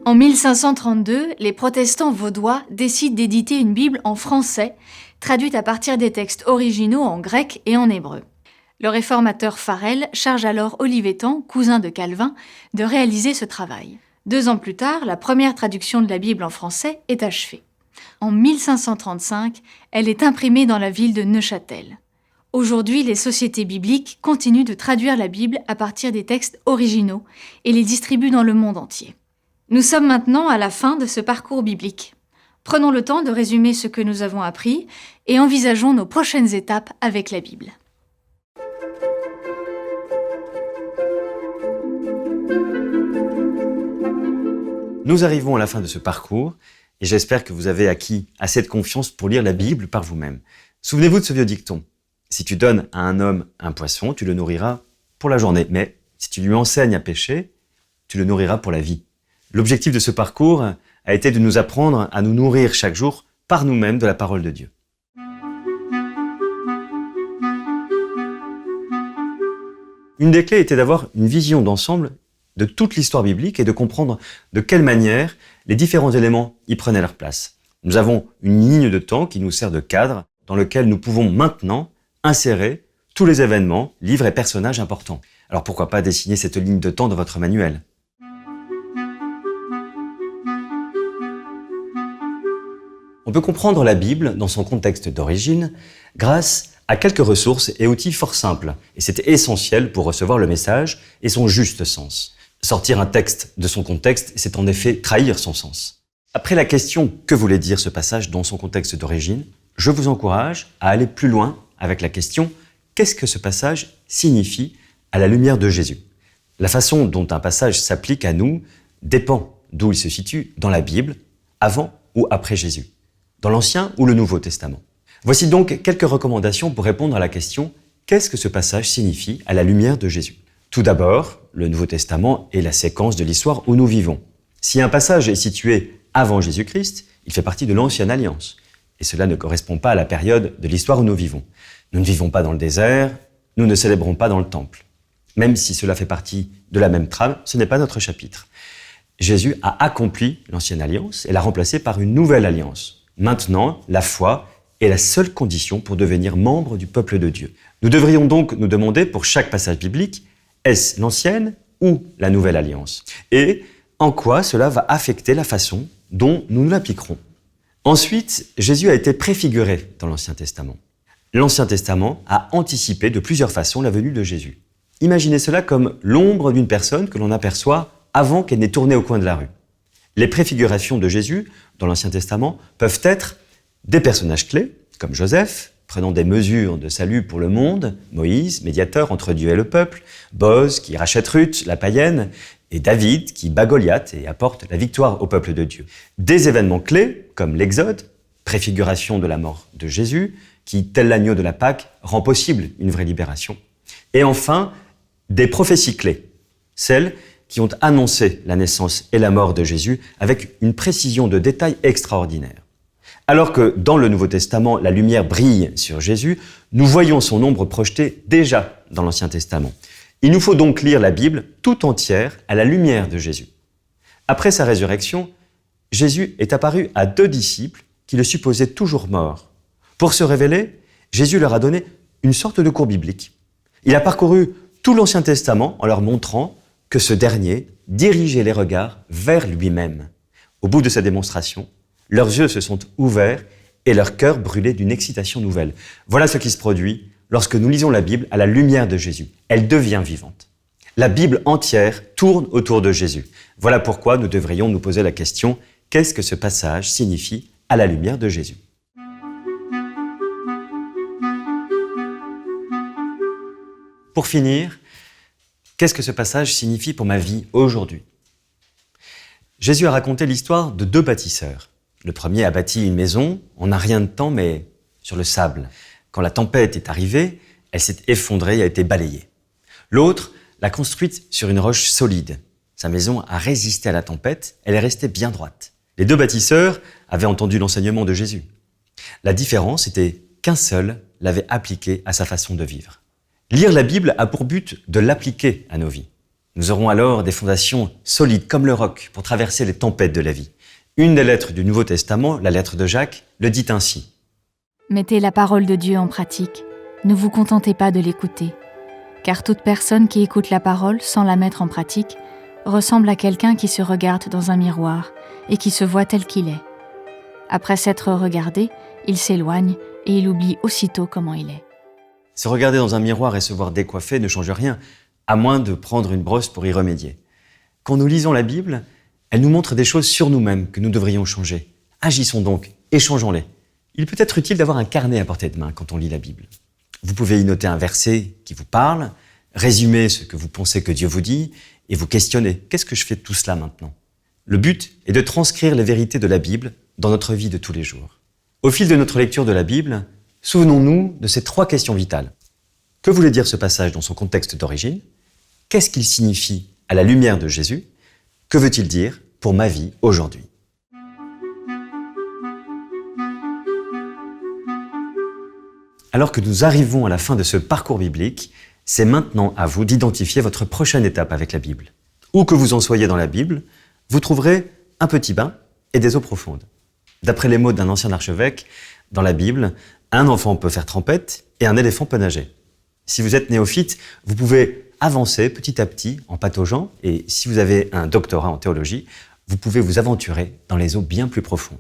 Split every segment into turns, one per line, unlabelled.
En 1532, les protestants vaudois décident d'éditer une Bible en français, traduite à partir des textes originaux en grec et en hébreu. Le réformateur Farel charge alors Olivetan, cousin de Calvin, de réaliser ce travail. 2 ans plus tard, la première traduction de la Bible en français est achevée. En 1535, elle est imprimée dans la ville de Neuchâtel. Aujourd'hui, les sociétés bibliques continuent de traduire la Bible à partir des textes originaux et les distribuent dans le monde entier. Nous sommes maintenant à la fin de ce parcours biblique. Prenons le temps de résumer ce que nous avons appris et envisageons nos prochaines étapes avec la Bible.
Nous arrivons à la fin de ce parcours et j'espère que vous avez acquis assez de confiance pour lire la Bible par vous-même. Souvenez-vous de ce vieux dicton. Si tu donnes à un homme un poisson, tu le nourriras pour la journée. Mais si tu lui enseignes à pêcher, tu le nourriras pour la vie. L'objectif de ce parcours a été de nous apprendre à nous nourrir chaque jour par nous-mêmes de la parole de Dieu. Une des clés était d'avoir une vision d'ensemble de toute l'histoire biblique et de comprendre de quelle manière les différents éléments y prenaient leur place. Nous avons une ligne de temps qui nous sert de cadre dans lequel nous pouvons maintenant insérer tous les événements, livres et personnages importants. Alors pourquoi pas dessiner cette ligne de temps dans votre manuel ? On peut comprendre la Bible dans son contexte d'origine grâce à quelques ressources et outils fort simples. Et c'est essentiel pour recevoir le message et son juste sens. Sortir un texte de son contexte, c'est en effet trahir son sens. Après la question « Que voulait dire ce passage dans son contexte d'origine ?», je vous encourage à aller plus loin avec la question « Qu'est-ce que ce passage signifie à la lumière de Jésus ?» La façon dont un passage s'applique à nous dépend d'où il se situe dans la Bible, avant ou après Jésus, dans l'Ancien ou le Nouveau Testament. Voici donc quelques recommandations pour répondre à la question « Qu'est-ce que ce passage signifie à la lumière de Jésus ?» Tout d'abord, le Nouveau Testament est la séquence de l'histoire où nous vivons. Si un passage est situé avant Jésus-Christ, il fait partie de l'Ancienne Alliance. Et cela ne correspond pas à la période de l'histoire où nous vivons. Nous ne vivons pas dans le désert, nous ne célébrons pas dans le temple. Même si cela fait partie de la même trame, ce n'est pas notre chapitre. Jésus a accompli l'Ancienne Alliance et l'a remplacée par une nouvelle alliance. Maintenant, la foi est la seule condition pour devenir membre du peuple de Dieu. Nous devrions donc nous demander pour chaque passage biblique, est-ce l'Ancienne ou la Nouvelle Alliance ? Et en quoi cela va affecter la façon dont nous l'appliquerons ? Ensuite, Jésus a été préfiguré dans l'Ancien Testament. L'Ancien Testament a anticipé de plusieurs façons la venue de Jésus. Imaginez cela comme l'ombre d'une personne que l'on aperçoit avant qu'elle n'ait tourné au coin de la rue. Les préfigurations de Jésus dans l'Ancien Testament peuvent être des personnages clés, comme Joseph, prenant des mesures de salut pour le monde, Moïse, médiateur entre Dieu et le peuple, Boz, qui rachète Ruth, la païenne, et David, qui bat Goliath et apporte la victoire au peuple de Dieu. Des événements clés, comme l'Exode, préfiguration de la mort de Jésus, qui, tel l'agneau de la Pâque, rend possible une vraie libération. Et enfin, des prophéties clés, celles qui ont annoncé la naissance et la mort de Jésus avec une précision de détail extraordinaire. Alors que dans le Nouveau Testament, la lumière brille sur Jésus, nous voyons son ombre projetée déjà dans l'Ancien Testament. Il nous faut donc lire la Bible tout entière à la lumière de Jésus. Après sa résurrection, Jésus est apparu à 2 disciples qui le supposaient toujours mort. Pour se révéler, Jésus leur a donné une sorte de cours biblique. Il a parcouru tout l'Ancien Testament en leur montrant que ce dernier dirigeait les regards vers lui-même. Au bout de sa démonstration, leurs yeux se sont ouverts et leur cœur brûlait d'une excitation nouvelle. Voilà ce qui se produit lorsque nous lisons la Bible à la lumière de Jésus. Elle devient vivante. La Bible entière tourne autour de Jésus. Voilà pourquoi nous devrions nous poser la question « Qu'est-ce que ce passage signifie à la lumière de Jésus ?» Pour finir, qu'est-ce que ce passage signifie pour ma vie aujourd'hui ? Jésus a raconté l'histoire de 2 bâtisseurs. Le premier a bâti une maison en un rien de temps, mais sur le sable. Quand la tempête est arrivée, elle s'est effondrée et a été balayée. L'autre l'a construite sur une roche solide. Sa maison a résisté à la tempête, elle est restée bien droite. Les 2 bâtisseurs avaient entendu l'enseignement de Jésus. La différence était qu'un seul l'avait appliqué à sa façon de vivre. Lire la Bible a pour but de l'appliquer à nos vies. Nous aurons alors des fondations solides comme le roc pour traverser les tempêtes de la vie. Une des lettres du Nouveau Testament, la lettre de Jacques, le dit ainsi.
Mettez la parole de Dieu en pratique. Ne vous contentez pas de l'écouter. Car toute personne qui écoute la parole sans la mettre en pratique ressemble à quelqu'un qui se regarde dans un miroir et qui se voit tel qu'il est. Après s'être regardé, il s'éloigne et il oublie aussitôt comment il est.
Se regarder dans un miroir et se voir décoiffé ne change rien, à moins de prendre une brosse pour y remédier. Quand nous lisons la Bible, elle nous montre des choses sur nous-mêmes que nous devrions changer. Agissons donc et changeons-les. Il peut être utile d'avoir un carnet à portée de main quand on lit la Bible. Vous pouvez y noter un verset qui vous parle, résumer ce que vous pensez que Dieu vous dit et vous questionner. Qu'est-ce que je fais de tout cela maintenant ? Le but est de transcrire les vérités de la Bible dans notre vie de tous les jours. Au fil de notre lecture de la Bible, souvenons-nous de ces 3 questions vitales. Que voulait dire ce passage dans son contexte d'origine ? Qu'est-ce qu'il signifie à la lumière de Jésus ? Que veut-il dire pour ma vie aujourd'hui ? Alors que nous arrivons à la fin de ce parcours biblique, c'est maintenant à vous d'identifier votre prochaine étape avec la Bible. Où que vous en soyez dans la Bible, vous trouverez un petit bain et des eaux profondes. D'après les mots d'un ancien archevêque, dans la Bible, un enfant peut faire trempette et un éléphant peut nager. Si vous êtes néophyte, vous pouvez avancer petit à petit en pataugeant et si vous avez un doctorat en théologie, vous pouvez vous aventurer dans les eaux bien plus profondes.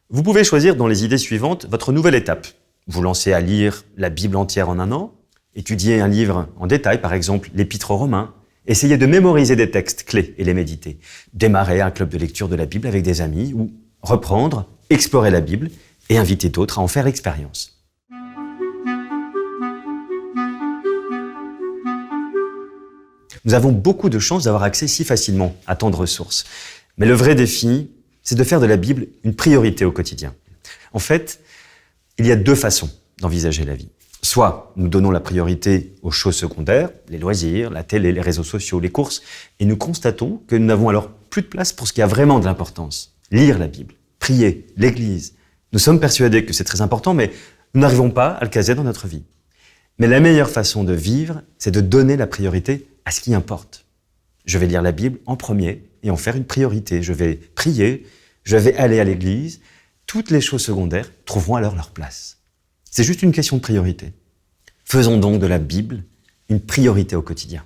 Vous pouvez choisir dans les idées suivantes votre nouvelle étape. Vous lancez à lire la Bible entière en un an, étudier un livre en détail, par exemple l'Épître aux Romains, essayez de mémoriser des textes clés et les méditer, démarrer un club de lecture de la Bible avec des amis ou reprendre, explorer la Bible et inviter d'autres à en faire l'expérience. Nous avons beaucoup de chance d'avoir accès si facilement à tant de ressources. Mais le vrai défi, c'est de faire de la Bible une priorité au quotidien. En fait, il y a 2 façons d'envisager la vie. Soit nous donnons la priorité aux choses secondaires, les loisirs, la télé, les réseaux sociaux, les courses, et nous constatons que nous n'avons alors plus de place pour ce qui a vraiment de l'importance. Lire la Bible, prier, l'Église. Nous sommes persuadés que c'est très important, mais nous n'arrivons pas à le caser dans notre vie. Mais la meilleure façon de vivre, c'est de donner la priorité à ce qui importe. Je vais lire la Bible en premier et en faire une priorité. Je vais prier, je vais aller à l'église. Toutes les choses secondaires trouveront alors leur place. C'est juste une question de priorité. Faisons donc de la Bible une priorité au quotidien.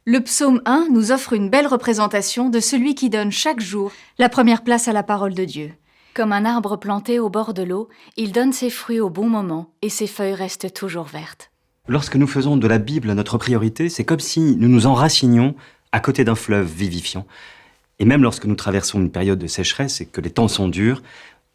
Le psaume 1 nous offre une belle représentation de celui qui donne chaque jour la première place à la parole de Dieu. Comme un arbre planté au bord de l'eau, il donne ses fruits au bon moment et ses feuilles restent toujours vertes.
Lorsque nous faisons de la Bible notre priorité, c'est comme si nous nous enracinions à côté d'un fleuve vivifiant. Et même lorsque nous traversons une période de sécheresse et que les temps sont durs,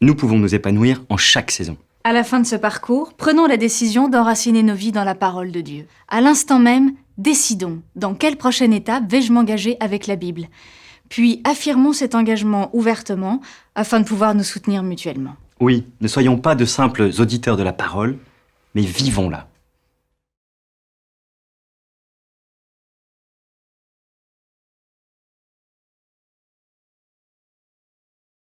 nous pouvons nous épanouir en chaque saison.
À la fin de ce parcours, prenons la décision d'enraciner nos vies dans la parole de Dieu. À l'instant même, décidons dans quelle prochaine étape vais-je m'engager avec la Bible. Puis affirmons cet engagement ouvertement afin de pouvoir nous soutenir mutuellement.
Oui, ne soyons pas de simples auditeurs de la parole, mais vivons-la.